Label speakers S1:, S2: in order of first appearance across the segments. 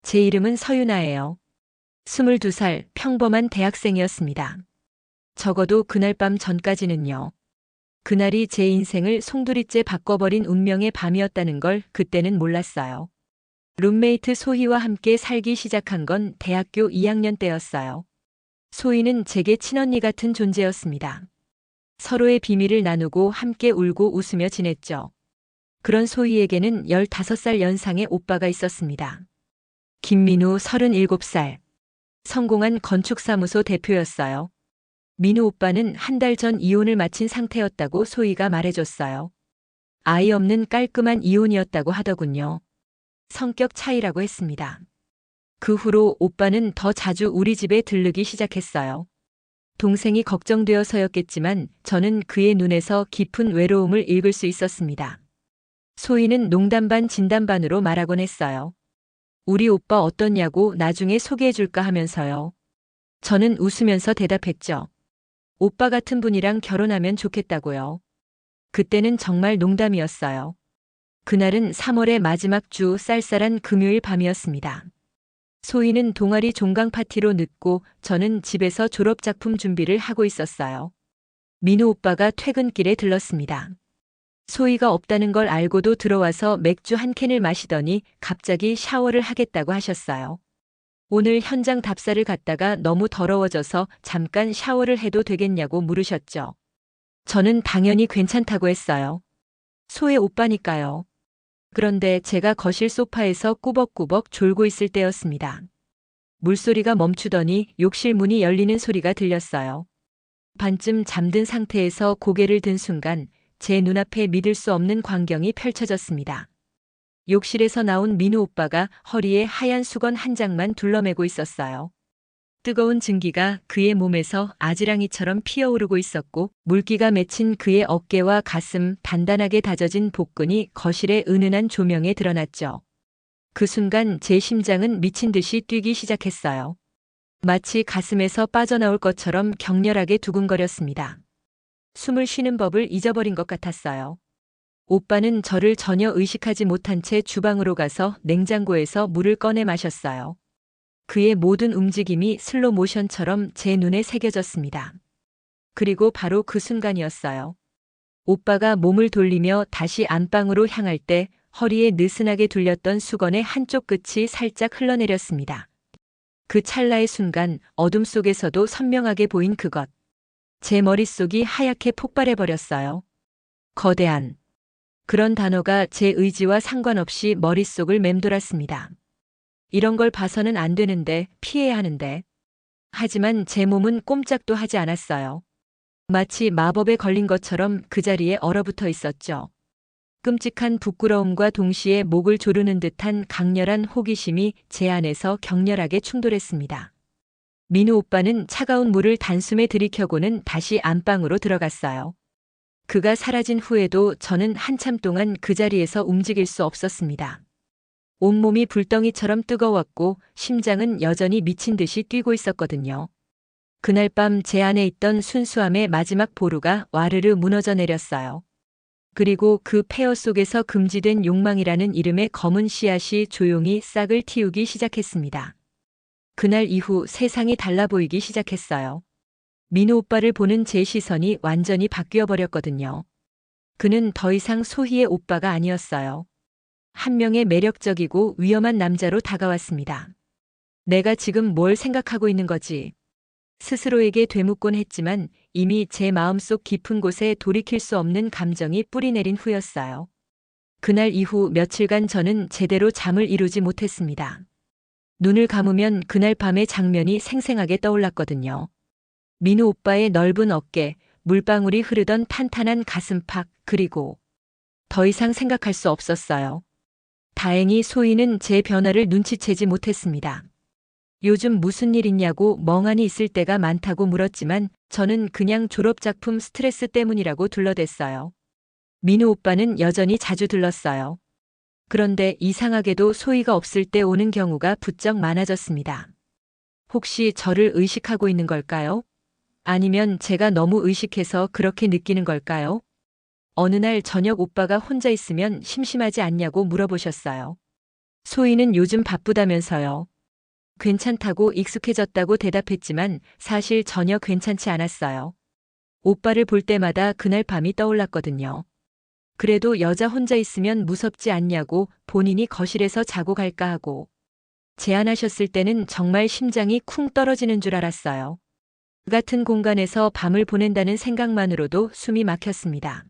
S1: 제 이름은 서유나예요. 22살 평범한 대학생이었습니다. 적어도 그날 밤 전까지는요. 그날이 제 인생을 송두리째 바꿔버린 운명의 밤이었다는 걸 그때는 몰랐어요. 룸메이트 소희와 함께 살기 시작한 건 대학교 2학년 때였어요. 소희는 제게 친언니 같은 존재였습니다. 서로의 비밀을 나누고 함께 울고 웃으며 지냈죠. 그런 소희에게는 15살 연상의 오빠가 있었습니다. 김민우 37살. 성공한 건축사무소 대표였어요. 민우 오빠는 한 달 전 이혼을 마친 상태였다고 소희가 말해줬어요. 아이 없는 깔끔한 이혼이었다고 하더군요. 성격 차이라고 했습니다. 그 후로 오빠는 더 자주 우리 집에 들르기 시작했어요. 동생이 걱정되어서였겠지만 저는 그의 눈에서 깊은 외로움을 읽을 수 있었습니다. 소희는 농담 반 진담 반으로 말하곤 했어요. 우리 오빠 어떻냐고 나중에 소개해줄까 하면서요. 저는 웃으면서 대답했죠. 오빠 같은 분이랑 결혼하면 좋겠다고요. 그때는 정말 농담이었어요. 그날은 3월의 마지막 주 쌀쌀한 금요일 밤이었습니다. 소희는 동아리 종강 파티로 늦고 저는 집에서 졸업작품 준비를 하고 있었어요. 민우 오빠가 퇴근길에 들렀습니다. 소희가 없다는 걸 알고도 들어와서 맥주 한 캔을 마시더니 갑자기 샤워를 하겠다고 하셨어요. 오늘 현장 답사를 갔다가 너무 더러워져서 잠깐 샤워를 해도 되겠냐고 물으셨죠. 저는 당연히 괜찮다고 했어요. 소혜 오빠니까요. 그런데 제가 거실 소파에서 꾸벅꾸벅 졸고 있을 때였습니다. 물소리가 멈추더니 욕실 문이 열리는 소리가 들렸어요. 반쯤 잠든 상태에서 고개를 든 순간 제 눈앞에 믿을 수 없는 광경이 펼쳐졌습니다. 욕실에서 나온 민우 오빠가 허리에 하얀 수건 한 장만 둘러매고 있었어요. 뜨거운 증기가 그의 몸에서 아지랑이처럼 피어오르고 있었고 물기가 맺힌 그의 어깨와 가슴, 단단하게 다져진 복근이 거실의 은은한 조명에 드러났죠. 그 순간 제 심장은 미친 듯이 뛰기 시작했어요. 마치 가슴에서 빠져나올 것처럼 격렬하게 두근거렸습니다. 숨을 쉬는 법을 잊어버린 것 같았어요. 오빠는 저를 전혀 의식하지 못한 채 주방으로 가서 냉장고에서 물을 꺼내 마셨어요. 그의 모든 움직임이 슬로 모션처럼 제 눈에 새겨졌습니다. 그리고 바로 그 순간이었어요. 오빠가 몸을 돌리며 다시 안방으로 향할 때 허리에 느슨하게 둘렸던 수건의 한쪽 끝이 살짝 흘러내렸습니다. 그 찰나의 순간 어둠 속에서도 선명하게 보인 그것. 제 머릿속이 하얗게 폭발해버렸어요. 거대한. 그런 단어가 제 의지와 상관없이 머릿속을 맴돌았습니다. 이런 걸 봐서는 안 되는데, 피해야 하는데. 하지만 제 몸은 꼼짝도 하지 않았어요. 마치 마법에 걸린 것처럼 그 자리에 얼어붙어 있었죠. 끔찍한 부끄러움과 동시에 목을 조르는 듯한 강렬한 호기심이 제 안에서 격렬하게 충돌했습니다. 민우 오빠는 차가운 물을 단숨에 들이켜고는 다시 안방으로 들어갔어요. 그가 사라진 후에도 저는 한참 동안 그 자리에서 움직일 수 없었습니다. 온몸이 불덩이처럼 뜨거웠고 심장은 여전히 미친 듯이 뛰고 있었거든요. 그날 밤 제 안에 있던 순수함의 마지막 보루가 와르르 무너져 내렸어요. 그리고 그 폐허 속에서 금지된 욕망이라는 이름의 검은 씨앗이 조용히 싹을 틔우기 시작했습니다. 그날 이후 세상이 달라 보이기 시작했어요. 민우 오빠를 보는 제 시선이 완전히 바뀌어 버렸거든요. 그는 더 이상 소희의 오빠가 아니었어요. 한 명의 매력적이고 위험한 남자로 다가왔습니다. 내가 지금 뭘 생각하고 있는 거지? 스스로에게 되묻곤 했지만 이미 제 마음속 깊은 곳에 돌이킬 수 없는 감정이 뿌리내린 후였어요. 그날 이후 며칠간 저는 제대로 잠을 이루지 못했습니다. 눈을 감으면 그날 밤의 장면이 생생하게 떠올랐거든요. 민우 오빠의 넓은 어깨, 물방울이 흐르던 탄탄한 가슴팍, 그리고 더 이상 생각할 수 없었어요. 다행히 소희는 제 변화를 눈치채지 못했습니다. 요즘 무슨 일 있냐고 멍하니 있을 때가 많다고 물었지만 저는 그냥 졸업작품 스트레스 때문이라고 둘러댔어요. 민우 오빠는 여전히 자주 들렀어요. 그런데 이상하게도 소희가 없을 때 오는 경우가 부쩍 많아졌습니다. 혹시 저를 의식하고 있는 걸까요? 아니면 제가 너무 의식해서 그렇게 느끼는 걸까요? 어느 날 저녁 오빠가 혼자 있으면 심심하지 않냐고 물어보셨어요. 소희는 요즘 바쁘다면서요. 괜찮다고 익숙해졌다고 대답했지만 사실 전혀 괜찮지 않았어요. 오빠를 볼 때마다 그날 밤이 떠올랐거든요. 그래도 여자 혼자 있으면 무섭지 않냐고 본인이 거실에서 자고 갈까 하고 제안하셨을 때는 정말 심장이 쿵 떨어지는 줄 알았어요. 그 같은 공간에서 밤을 보낸다는 생각만으로도 숨이 막혔습니다.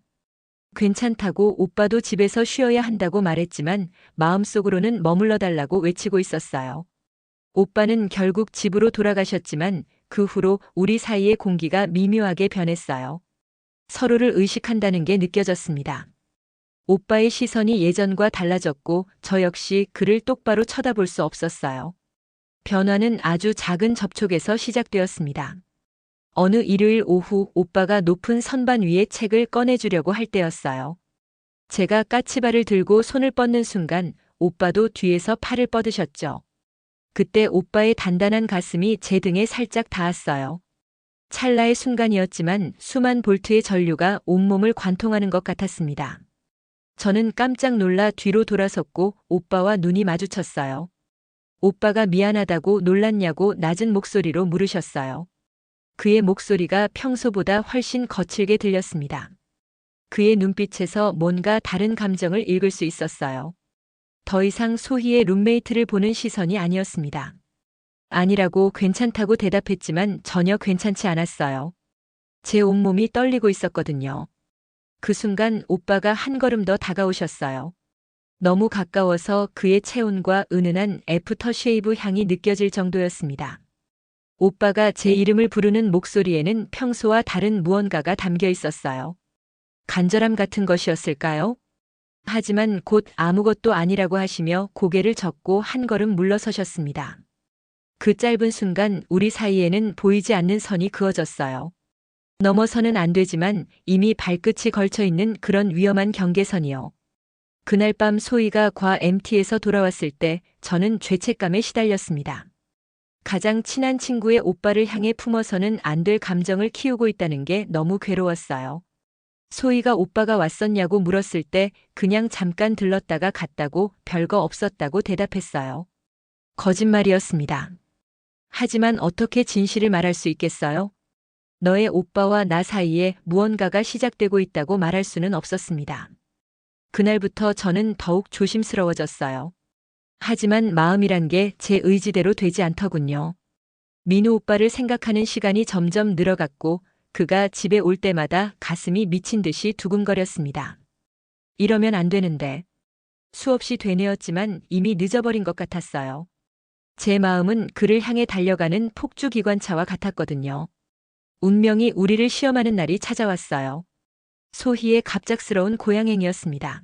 S1: 괜찮다고 오빠도 집에서 쉬어야 한다고 말했지만 마음속으로는 머물러 달라고 외치고 있었어요. 오빠는 결국 집으로 돌아가셨지만 그 후로 우리 사이의 공기가 미묘하게 변했어요. 서로를 의식한다는 게 느껴졌습니다. 오빠의 시선이 예전과 달라졌고 저 역시 그를 똑바로 쳐다볼 수 없었어요. 변화는 아주 작은 접촉에서 시작되었습니다. 어느 일요일 오후 오빠가 높은 선반 위에 책을 꺼내주려고 할 때였어요. 제가 까치발을 들고 손을 뻗는 순간 오빠도 뒤에서 팔을 뻗으셨죠. 그때 오빠의 단단한 가슴이 제 등에 살짝 닿았어요. 찰나의 순간이었지만 수만 볼트의 전류가 온몸을 관통하는 것 같았습니다. 저는 깜짝 놀라 뒤로 돌아섰고 오빠와 눈이 마주쳤어요. 오빠가 미안하다고 놀랐냐고 낮은 목소리로 물으셨어요. 그의 목소리가 평소보다 훨씬 거칠게 들렸습니다. 그의 눈빛에서 뭔가 다른 감정을 읽을 수 있었어요. 더 이상 소희의 룸메이트를 보는 시선이 아니었습니다. 아니라고 괜찮다고 대답했지만 전혀 괜찮지 않았어요. 제 온몸이 떨리고 있었거든요. 그 순간 오빠가 한 걸음 더 다가오셨어요. 너무 가까워서 그의 체온과 은은한 애프터쉐이브 향이 느껴질 정도였습니다. 오빠가 제 이름을 부르는 목소리에는 평소와 다른 무언가가 담겨 있었어요. 간절함 같은 것이었을까요? 하지만 곧 아무것도 아니라고 하시며 고개를 젓고 한 걸음 물러서셨습니다. 그 짧은 순간 우리 사이에는 보이지 않는 선이 그어졌어요. 넘어서는 안 되지만 이미 발끝이 걸쳐 있는 그런 위험한 경계선이요. 그날 밤 소희가 과 MT에서 돌아왔을 때 저는 죄책감에 시달렸습니다. 가장 친한 친구의 오빠를 향해 품어서는 안 될 감정을 키우고 있다는 게 너무 괴로웠어요. 소희가 오빠가 왔었냐고 물었을 때 그냥 잠깐 들렀다가 갔다고 별거 없었다고 대답했어요. 거짓말이었습니다. 하지만 어떻게 진실을 말할 수 있겠어요? 너의 오빠와 나 사이에 무언가가 시작되고 있다고 말할 수는 없었습니다. 그날부터 저는 더욱 조심스러워졌어요. 하지만 마음이란 게 제 의지대로 되지 않더군요. 민우 오빠를 생각하는 시간이 점점 늘어갔고 그가 집에 올 때마다 가슴이 미친 듯이 두근거렸습니다. 이러면 안 되는데. 수없이 되뇌었지만 이미 늦어버린 것 같았어요. 제 마음은 그를 향해 달려가는 폭주기관차와 같았거든요. 운명이 우리를 시험하는 날이 찾아왔어요. 소희의 갑작스러운 고향행이었습니다.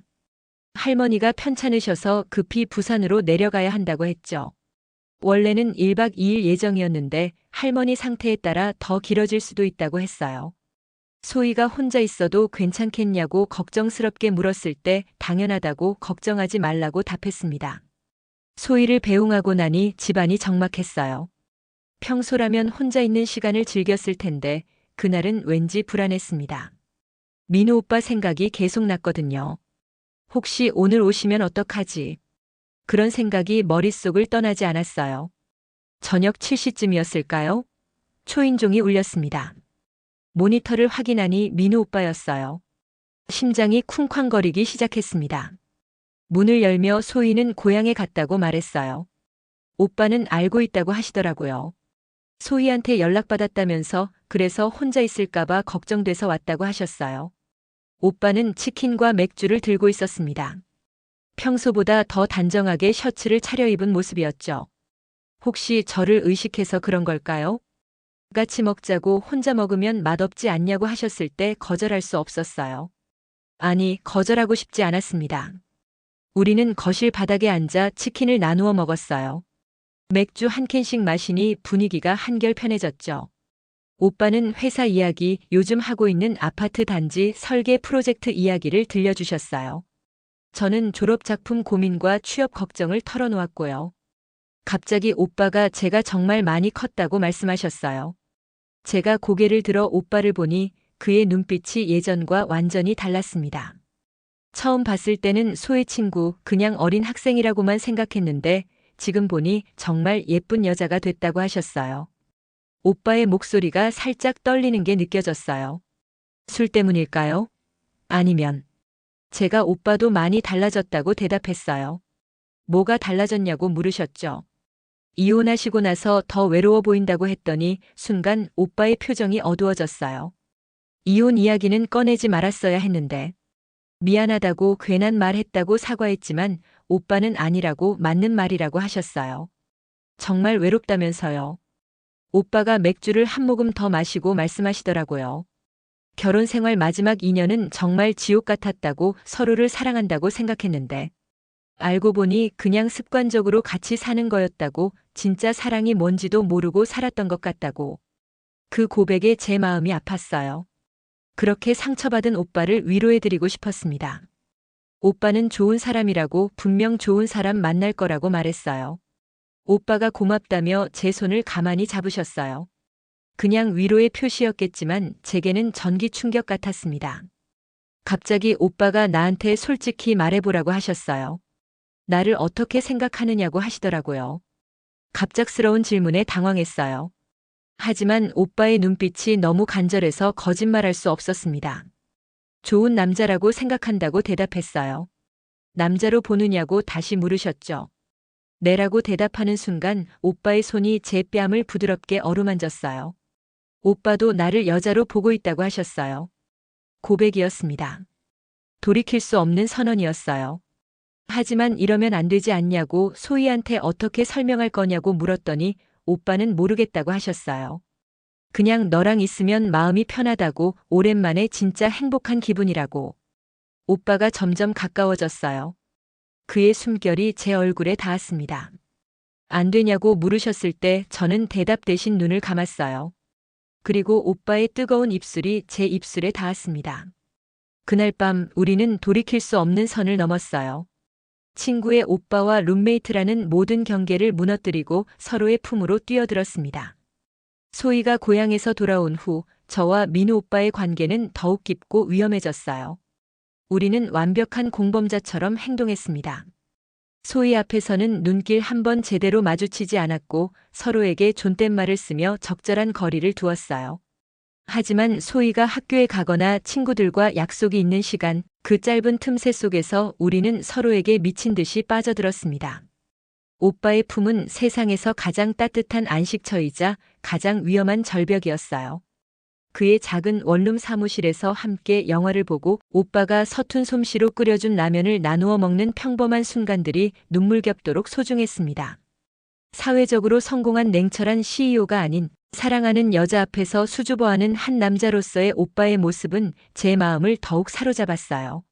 S1: 할머니가 편찮으셔서 급히 부산으로 내려가야 한다고 했죠. 원래는 1박 2일 예정이었는데 할머니 상태에 따라 더 길어질 수도 있다고 했어요. 소희가 혼자 있어도 괜찮겠냐고 걱정스럽게 물었을 때 당연하다고 걱정하지 말라고 답했습니다. 소희를 배웅하고 나니 집안이 적막했어요. 평소라면 혼자 있는 시간을 즐겼을 텐데 그날은 왠지 불안했습니다. 민우 오빠 생각이 계속 났거든요. 혹시 오늘 오시면 어떡하지? 그런 생각이 머릿속을 떠나지 않았어요. 저녁 7시쯤이었을까요? 초인종이 울렸습니다. 모니터를 확인하니 민우 오빠였어요. 심장이 쿵쾅거리기 시작했습니다. 문을 열며 소희는 고향에 갔다고 말했어요. 오빠는 알고 있다고 하시더라고요. 소희한테 연락받았다면서 그래서 혼자 있을까봐 걱정돼서 왔다고 하셨어요. 오빠는 치킨과 맥주를 들고 있었습니다. 평소보다 더 단정하게 셔츠를 차려입은 모습이었죠. 혹시 저를 의식해서 그런 걸까요? 같이 먹자고 혼자 먹으면 맛없지 않냐고 하셨을 때 거절할 수 없었어요. 아니, 거절하고 싶지 않았습니다. 우리는 거실 바닥에 앉아 치킨을 나누어 먹었어요. 맥주 한 캔씩 마시니 분위기가 한결 편해졌죠. 오빠는 회사 이야기, 요즘 하고 있는 아파트 단지 설계 프로젝트 이야기를 들려주셨어요. 저는 졸업작품 고민과 취업 걱정을 털어놓았고요. 갑자기 오빠가 제가 정말 많이 컸다고 말씀하셨어요. 제가 고개를 들어 오빠를 보니 그의 눈빛이 예전과 완전히 달랐습니다. 처음 봤을 때는 소희 친구 그냥 어린 학생이라고만 생각했는데 지금 보니 정말 예쁜 여자가 됐다고 하셨어요. 오빠의 목소리가 살짝 떨리는 게 느껴졌어요. 술 때문일까요? 아니면 제가 오빠도 많이 달라졌다고 대답했어요. 뭐가 달라졌냐고 물으셨죠. 이혼하시고 나서 더 외로워 보인다고 했더니 순간 오빠의 표정이 어두워졌어요. 이혼 이야기는 꺼내지 말았어야 했는데 미안하다고 괜한 말 했다고 사과했지만 오빠는 아니라고 맞는 말이라고 하셨어요. 정말 외롭다면서요. 오빠가 맥주를 한 모금 더 마시고 말씀하시더라고요. 결혼 생활 마지막 2년은 정말 지옥 같았다고 서로를 사랑한다고 생각했는데 알고 보니 그냥 습관적으로 같이 사는 거였다고 진짜 사랑이 뭔지도 모르고 살았던 것 같다고. 그 고백에 제 마음이 아팠어요. 그렇게 상처받은 오빠를 위로해드리고 싶었습니다. 오빠는 좋은 사람이라고 분명 좋은 사람 만날 거라고 말했어요. 오빠가 고맙다며 제 손을 가만히 잡으셨어요. 그냥 위로의 표시였겠지만 제게는 전기 충격 같았습니다. 갑자기 오빠가 나한테 솔직히 말해보라고 하셨어요. 나를 어떻게 생각하느냐고 하시더라고요. 갑작스러운 질문에 당황했어요. 하지만 오빠의 눈빛이 너무 간절해서 거짓말할 수 없었습니다. 좋은 남자라고 생각한다고 대답했어요. 남자로 보느냐고 다시 물으셨죠. 네라고 대답하는 순간 오빠의 손이 제 뺨을 부드럽게 어루만졌어요. 오빠도 나를 여자로 보고 있다고 하셨어요. 고백이었습니다. 돌이킬 수 없는 선언이었어요. 하지만 이러면 안 되지 않냐고 소희한테 어떻게 설명할 거냐고 물었더니 오빠는 모르겠다고 하셨어요. 그냥 너랑 있으면 마음이 편하다고 오랜만에 진짜 행복한 기분이라고. 오빠가 점점 가까워졌어요. 그의 숨결이 제 얼굴에 닿았습니다. 안 되냐고 물으셨을 때 저는 대답 대신 눈을 감았어요. 그리고 오빠의 뜨거운 입술이 제 입술에 닿았습니다. 그날 밤 우리는 돌이킬 수 없는 선을 넘었어요. 친구의 오빠와 룸메이트라는 모든 경계를 무너뜨리고 서로의 품으로 뛰어들었습니다. 소희가 고향에서 돌아온 후 저와 민우 오빠의 관계는 더욱 깊고 위험해졌어요. 우리는 완벽한 공범자처럼 행동했습니다. 소희 앞에서는 눈길 한 번 제대로 마주치지 않았고 서로에게 존댓말을 쓰며 적절한 거리를 두었어요. 하지만 소희가 학교에 가거나 친구들과 약속이 있는 시간, 그 짧은 틈새 속에서 우리는 서로에게 미친 듯이 빠져들었습니다. 오빠의 품은 세상에서 가장 따뜻한 안식처이자 가장 위험한 절벽이었어요. 그의 작은 원룸 사무실에서 함께 영화를 보고 오빠가 서툰 솜씨로 끓여준 라면을 나누어 먹는 평범한 순간들이 눈물겹도록 소중했습니다. 사회적으로 성공한 냉철한 CEO가 아닌 사랑하는 여자 앞에서 수줍어하는 한 남자로서의 오빠의 모습은 제 마음을 더욱 사로잡았어요.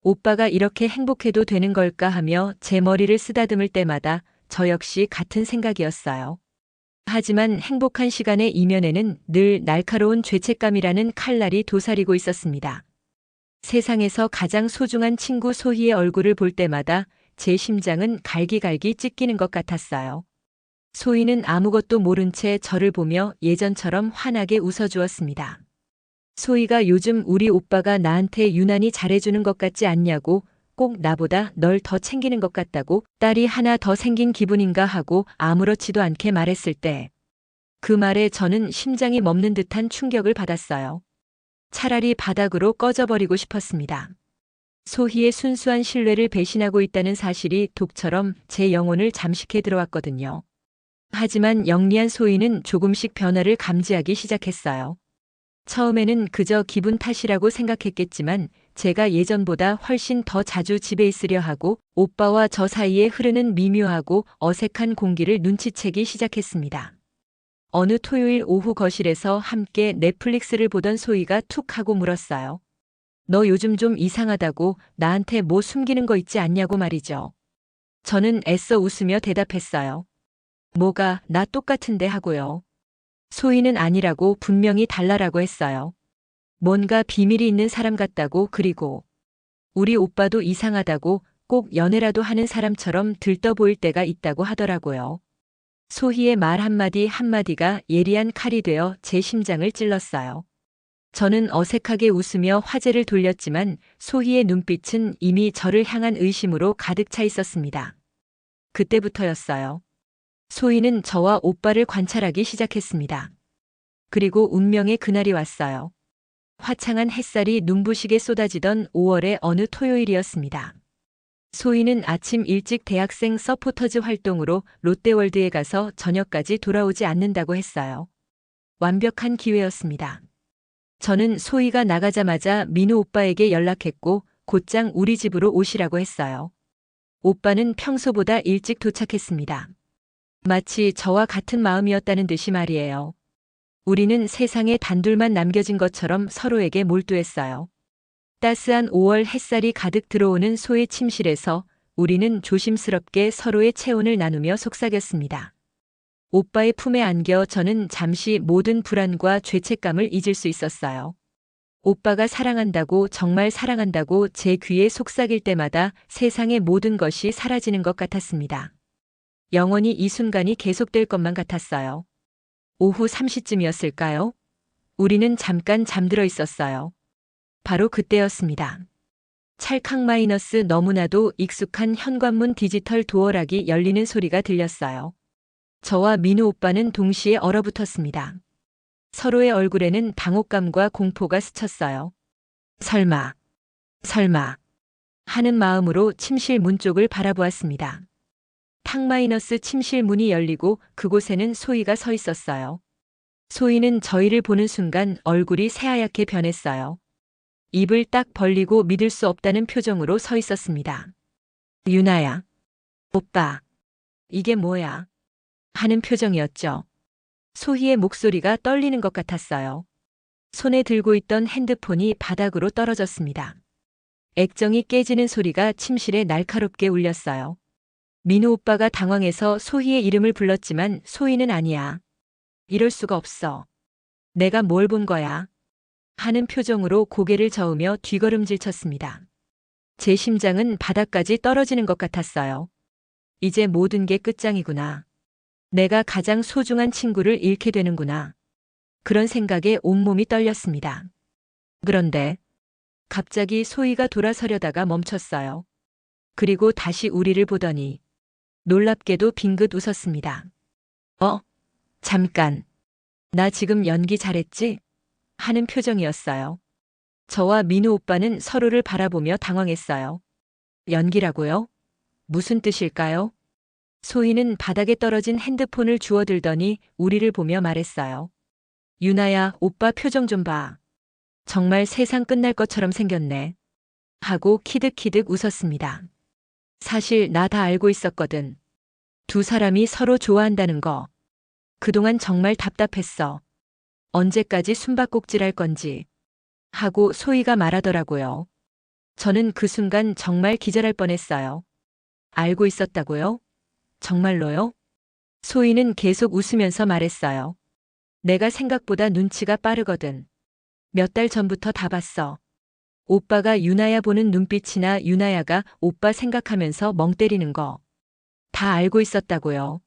S1: 오빠가 이렇게 행복해도 되는 걸까 하며 제 머리를 쓰다듬을 때마다 저 역시 같은 생각이었어요. 하지만 행복한 시간의 이면에는 늘 날카로운 죄책감이라는 칼날이 도사리고 있었습니다. 세상에서 가장 소중한 친구 소희의 얼굴을 볼 때마다 제 심장은 갈기갈기 찢기는 것 같았어요. 소희는 아무것도 모른 채 저를 보며 예전처럼 환하게 웃어주었습니다. 소희가 요즘 우리 오빠가 나한테 유난히 잘해주는 것 같지 않냐고, 꼭 나보다 널 더 챙기는 것 같다고, 딸이 하나 더 생긴 기분인가 하고 아무렇지도 않게 말했을 때 그 말에 저는 심장이 멎는 듯한 충격을 받았어요. 차라리 바닥으로 꺼져버리고 싶었습니다. 소희의 순수한 신뢰를 배신하고 있다는 사실이 독처럼 제 영혼을 잠식해 들어왔거든요. 하지만 영리한 소희는 조금씩 변화를 감지하기 시작했어요. 처음에는 그저 기분 탓이라고 생각했겠지만 제가 예전보다 훨씬 더 자주 집에 있으려 하고 오빠와 저 사이에 흐르는 미묘하고 어색한 공기를 눈치채기 시작했습니다. 어느 토요일 오후 거실에서 함께 넷플릭스를 보던 소희가 툭 하고 물었어요. 너 요즘 좀 이상하다고, 나한테 뭐 숨기는 거 있지 않냐고 말이죠. 저는 애써 웃으며 대답했어요. 뭐가, 나 똑같은데 하고요. 소희는 아니라고, 분명히 달라라고 했어요. 뭔가 비밀이 있는 사람 같다고. 그리고 우리 오빠도 이상하다고, 꼭 연애라도 하는 사람처럼 들떠 보일 때가 있다고 하더라고요. 소희의 말 한마디 한마디가 예리한 칼이 되어 제 심장을 찔렀어요. 저는 어색하게 웃으며 화제를 돌렸지만 소희의 눈빛은 이미 저를 향한 의심으로 가득 차 있었습니다. 그때부터였어요. 소희는 저와 오빠를 관찰하기 시작했습니다. 그리고 운명의 그날이 왔어요. 화창한 햇살이 눈부시게 쏟아지던 5월의 어느 토요일이었습니다. 소희는 아침 일찍 대학생 서포터즈 활동으로 롯데월드에 가서 저녁까지 돌아오지 않는다고 했어요. 완벽한 기회였습니다. 저는 소희가 나가자마자 민우 오빠에게 연락했고 곧장 우리 집으로 오시라고 했어요. 오빠는 평소보다 일찍 도착했습니다. 마치 저와 같은 마음이었다는 듯이 말이에요. 우리는 세상에 단둘만 남겨진 것처럼 서로에게 몰두했어요. 따스한 5월 햇살이 가득 들어오는 소의 침실에서 우리는 조심스럽게 서로의 체온을 나누며 속삭였습니다. 오빠의 품에 안겨 저는 잠시 모든 불안과 죄책감을 잊을 수 있었어요. 오빠가 사랑한다고 정말 사랑한다고 제 귀에 속삭일 때마다 세상의 모든 것이 사라지는 것 같았습니다. 영원히 이 순간이 계속될 것만 같았어요. 오후 3시쯤이었을까요? 우리는 잠깐 잠들어 있었어요. 바로 그때였습니다. 찰칵 마이너스 너무나도 익숙한 현관문 디지털 도어락이 열리는 소리가 들렸어요. 저와 민우 오빠는 동시에 얼어붙었습니다. 서로의 얼굴에는 당혹감과 공포가 스쳤어요. 설마 하는 마음으로 침실 문 쪽을 바라보았습니다. 탁 침실 문이 열리고 그곳에는 소희가 서 있었어요. 소희는 저희를 보는 순간 얼굴이 새하얗게 변했어요. 입을 딱 벌리고 믿을 수 없다는 표정으로 서 있었습니다. 유나야. 오빠. 이게 뭐야? 하는 표정이었죠. 소희의 목소리가 떨리는 것 같았어요. 손에 들고 있던 핸드폰이 바닥으로 떨어졌습니다. 액정이 깨지는 소리가 침실에 날카롭게 울렸어요. 민우 오빠가 당황해서 소희의 이름을 불렀지만 소희는 아니야. 이럴 수가 없어. 내가 뭘 본 거야? 하는 표정으로 고개를 저으며 뒤걸음질 쳤습니다. 제 심장은 바닥까지 떨어지는 것 같았어요. 이제 모든 게 끝장이구나. 내가 가장 소중한 친구를 잃게 되는구나. 그런 생각에 온몸이 떨렸습니다. 그런데 갑자기 소희가 돌아서려다가 멈췄어요. 그리고 다시 우리를 보더니 놀랍게도 빙긋 웃었습니다. 잠깐. 나 지금 연기 잘했지? 하는 표정이었어요. 저와 민우 오빠는 서로를 바라보며 당황했어요. 연기라고요? 무슨 뜻일까요? 소희는 바닥에 떨어진 핸드폰을 주워들더니 우리를 보며 말했어요. 유나야, 오빠 표정 좀 봐. 정말 세상 끝날 것처럼 생겼네. 하고 키득키득 웃었습니다. 사실 나 다 알고 있었거든. 두 사람이 서로 좋아한다는 거. 그동안 정말 답답했어. 언제까지 숨바꼭질 할 건지. 하고 소희가 말하더라고요. 저는 그 순간 정말 기절할 뻔했어요. 알고 있었다고요? 정말로요? 소희는 계속 웃으면서 말했어요. 내가 생각보다 눈치가 빠르거든. 몇 달 전부터 다 봤어. 오빠가 유나야 보는 눈빛이나 유나야가 오빠 생각하면서 멍 때리는 거. 다 알고 있었다고요.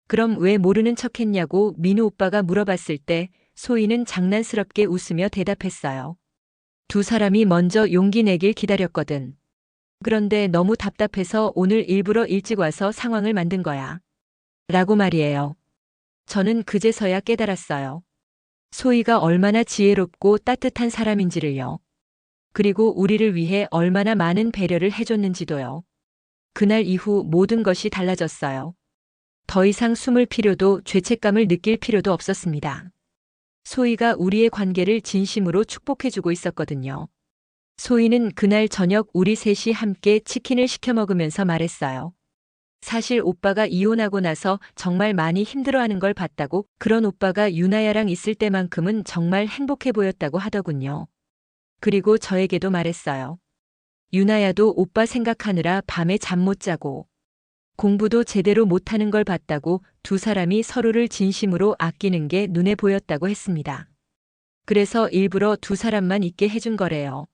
S1: 그럼 왜 모르는 척 했냐고 민우 오빠가 물어봤을 때 소희는 장난스럽게 웃으며 대답했어요. 두 사람이 먼저 용기 내길 기다렸거든. 그런데 너무 답답해서 오늘 일부러 일찍 와서 상황을 만든 거야. 라고 말이에요. 저는 그제서야 깨달았어요. 소희가 얼마나 지혜롭고 따뜻한 사람인지를요. 그리고 우리를 위해 얼마나 많은 배려를 해줬는지도요. 그날 이후 모든 것이 달라졌어요. 더 이상 숨을 필요도 죄책감을 느낄 필요도 없었습니다. 소희가 우리의 관계를 진심으로 축복해주고 있었거든요. 소희는 그날 저녁 우리 셋이 함께 치킨을 시켜 먹으면서 말했어요. 사실 오빠가 이혼하고 나서 정말 많이 힘들어하는 걸 봤다고, 그런 오빠가 유나야랑 있을 때만큼은 정말 행복해 보였다고 하더군요. 그리고 저에게도 말했어요. 유나야도 오빠 생각하느라 밤에 잠 못 자고 공부도 제대로 못하는 걸 봤다고, 두 사람이 서로를 진심으로 아끼는 게 눈에 보였다고 했습니다. 그래서 일부러 두 사람만 있게 해준 거래요.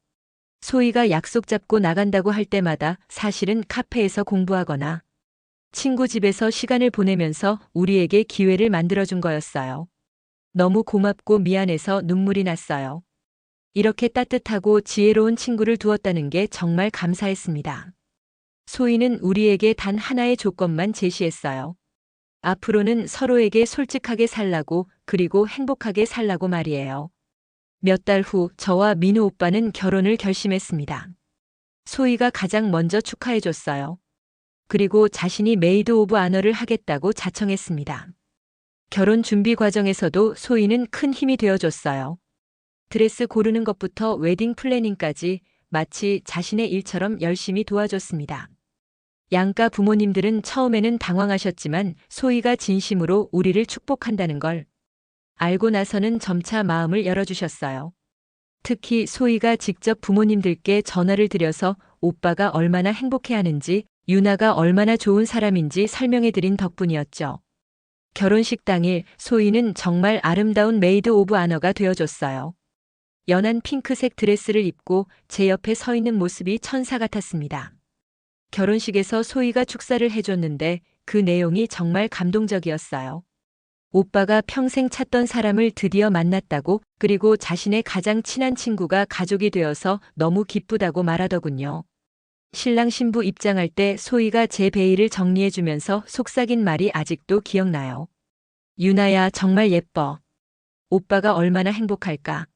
S1: 소희가 약속 잡고 나간다고 할 때마다 사실은 카페에서 공부하거나 친구 집에서 시간을 보내면서 우리에게 기회를 만들어준 거였어요. 너무 고맙고 미안해서 눈물이 났어요. 이렇게 따뜻하고 지혜로운 친구를 두었다는 게 정말 감사했습니다. 소희는 우리에게 단 하나의 조건만 제시했어요. 앞으로는 서로에게 솔직하게 살라고, 그리고 행복하게 살라고 말이에요. 몇 달 후 저와 민우 오빠는 결혼을 결심했습니다. 소희가 가장 먼저 축하해줬어요. 그리고 자신이 메이드 오브 아너를 하겠다고 자청했습니다. 결혼 준비 과정에서도 소희는 큰 힘이 되어줬어요. 드레스 고르는 것부터 웨딩 플래닝까지 마치 자신의 일처럼 열심히 도와줬습니다. 양가 부모님들은 처음에는 당황하셨지만 소희가 진심으로 우리를 축복한다는 걸 알고 나서는 점차 마음을 열어주셨어요. 특히 소희가 직접 부모님들께 전화를 드려서 오빠가 얼마나 행복해하는지, 유나가 얼마나 좋은 사람인지 설명해드린 덕분이었죠. 결혼식 당일 소희는 정말 아름다운 메이드 오브 아너가 되어줬어요. 연한 핑크색 드레스를 입고 제 옆에 서 있는 모습이 천사 같았습니다. 결혼식에서 소희가 축사를 해줬는데 그 내용이 정말 감동적이었어요. 오빠가 평생 찾던 사람을 드디어 만났다고, 그리고 자신의 가장 친한 친구가 가족이 되어서 너무 기쁘다고 말하더군요. 신랑 신부 입장할 때 소희가 제 베일을 정리해주면서 속삭인 말이 아직도 기억나요. 유나야, 정말 예뻐. 오빠가 얼마나 행복할까.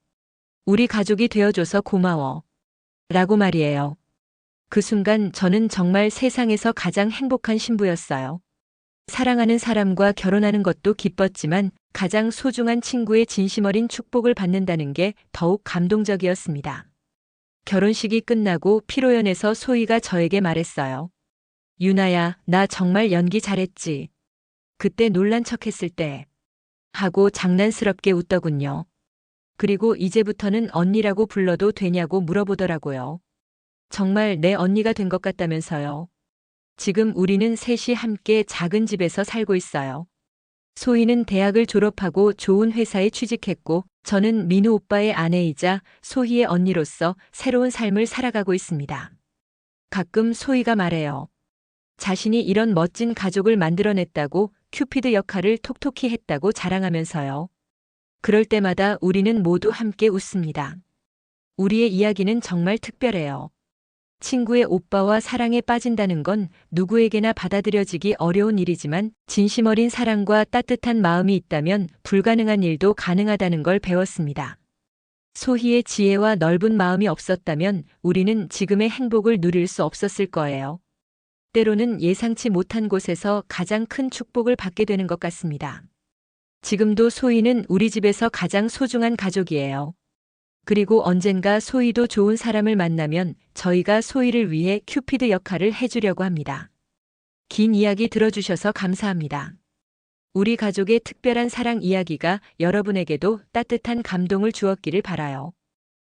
S1: 우리 가족이 되어줘서 고마워. 라고 말이에요. 그 순간 저는 정말 세상에서 가장 행복한 신부였어요. 사랑하는 사람과 결혼하는 것도 기뻤지만 가장 소중한 친구의 진심 어린 축복을 받는다는 게 더욱 감동적이었습니다. 결혼식이 끝나고 피로연에서 소희가 저에게 말했어요. 유나야, 나 정말 연기 잘했지. 그때 놀란 척 했을 때. 하고 장난스럽게 웃더군요. 그리고 이제부터는 언니라고 불러도 되냐고 물어보더라고요. 정말 내 언니가 된 것 같다면서요. 지금 우리는 셋이 함께 작은 집에서 살고 있어요. 소희는 대학을 졸업하고 좋은 회사에 취직했고, 저는 민우 오빠의 아내이자 소희의 언니로서 새로운 삶을 살아가고 있습니다. 가끔 소희가 말해요. 자신이 이런 멋진 가족을 만들어냈다고, 큐피드 역할을 톡톡히 했다고 자랑하면서요. 그럴 때마다 우리는 모두 함께 웃습니다. 우리의 이야기는 정말 특별해요. 친구의 오빠와 사랑에 빠진다는 건 누구에게나 받아들여지기 어려운 일이지만 진심 어린 사랑과 따뜻한 마음이 있다면 불가능한 일도 가능하다는 걸 배웠습니다. 소희의 지혜와 넓은 마음이 없었다면 우리는 지금의 행복을 누릴 수 없었을 거예요. 때로는 예상치 못한 곳에서 가장 큰 축복을 받게 되는 것 같습니다. 지금도 소희는 우리 집에서 가장 소중한 가족이에요. 그리고 언젠가 소희도 좋은 사람을 만나면 저희가 소희를 위해 큐피드 역할을 해주려고 합니다. 긴 이야기 들어주셔서 감사합니다. 우리 가족의 특별한 사랑 이야기가 여러분에게도 따뜻한 감동을 주었기를 바라요.